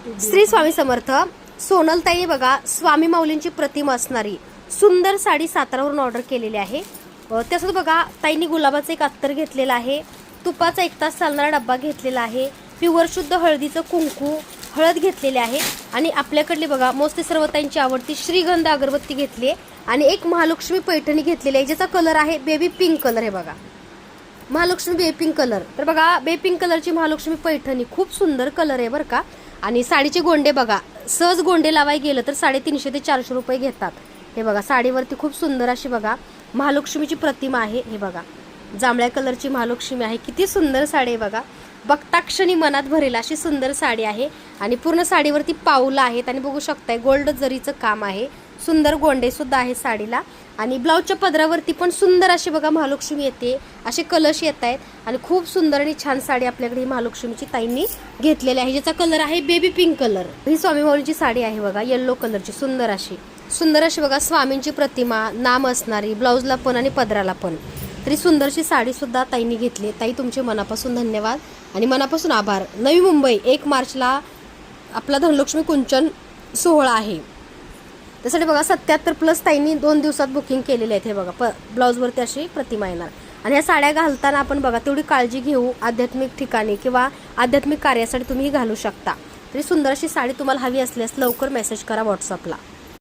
श्री स्वामी समर्थ. सोनलताई बघा स्वामी माऊलींची प्रतिमा असणारी सुंदर साडी सातारावरून ऑर्डर केलेली आहे. त्यासोबत बघा ताईंनी गुलाबाचं एक अत्तर घेतलेला आहे, तुपाचा 1 तास चालणारा डब्बा घेतलेला आहे, प्युअर शुद्ध हळदीचं कुंकू हळद घेतलेले आहे आणि आपल्याकडली बघा मोस्टली सर्व ताईंची आवडती श्रीगंध अगरबत्ती घेतली आणि एक महालक्ष्मी पैठणी घेतलेली आहे ज्याचा कलर आहे बेबी पिंक कलर. हे बघा महालक्ष्मी बेबी पिंक कलर. तर बघा बेबी पिंक कलरची महालक्ष्मी पैठणी खूप सुंदर कलर आहे बरं का. आणि साडीचे गोंडे बघा, सहज गोंडे लावाय गेलं तर 350 ते 400 रुपये घेतात. हे बघा साडीवरती खूप सुंदर अशी बघा महालक्ष्मीची प्रतिमा आहे. हे बघा जांभळ्या कलरची महालक्ष्मी आहे, किती सुंदर साडी आहे बघा. बघताक्षणी मनात भरेल अशी सुंदर साडी आहे आणि पूर्ण साडीवरती पाऊलं आहेत आणि बघू शकताय गोल्ड जरीचं काम आहे, सुंदर गोंडे सुद्धा आहे साडीला. आणि ब्लाऊजच्या पदरावरती पण सुंदर अशी बघा महालक्ष्मी येते, असे कलश येत आहेत आणि खूप सुंदर आणि छान साडी आपल्याकडे ही महालक्ष्मीची ताईंनी घेतलेली आहे ज्याचा कलर आहे बेबी पिंक कलर. ही स्वामी माऊलींची साडी आहे बघा येल्लो कलरची सुंदर अशी बघा स्वामींची प्रतिमा नाम असणारी ब्लाऊजला पण आणि पदराला पण. तरी सुंदरशी साडी सुद्धा ताईंनी घेतली. ताई तुमचे मनापासून धन्यवाद आणि मनापासून आभार. नवी मुंबई 1 मार्चला आपला धनलक्ष्मी कुंचन सोहळा आहे, त्यासाठी बघा 77+ ताईंनी 2 दिवसात बुकिंग केलेले आहेत. हे बघा ब्लाऊजवरती अशी प्रतिमा येणार आणि ह्या साड्या घालताना आपण बघा तेवढी काळजी घेऊ. आध्यात्मिक ठिकाणी किंवा आध्यात्मिक कार्यासाठी तुम्ही घालू शकता. तरी सुंदर अशी साडी तुम्हाला हवी असल्यास लवकर मेसेज करा व्हॉट्सअपला.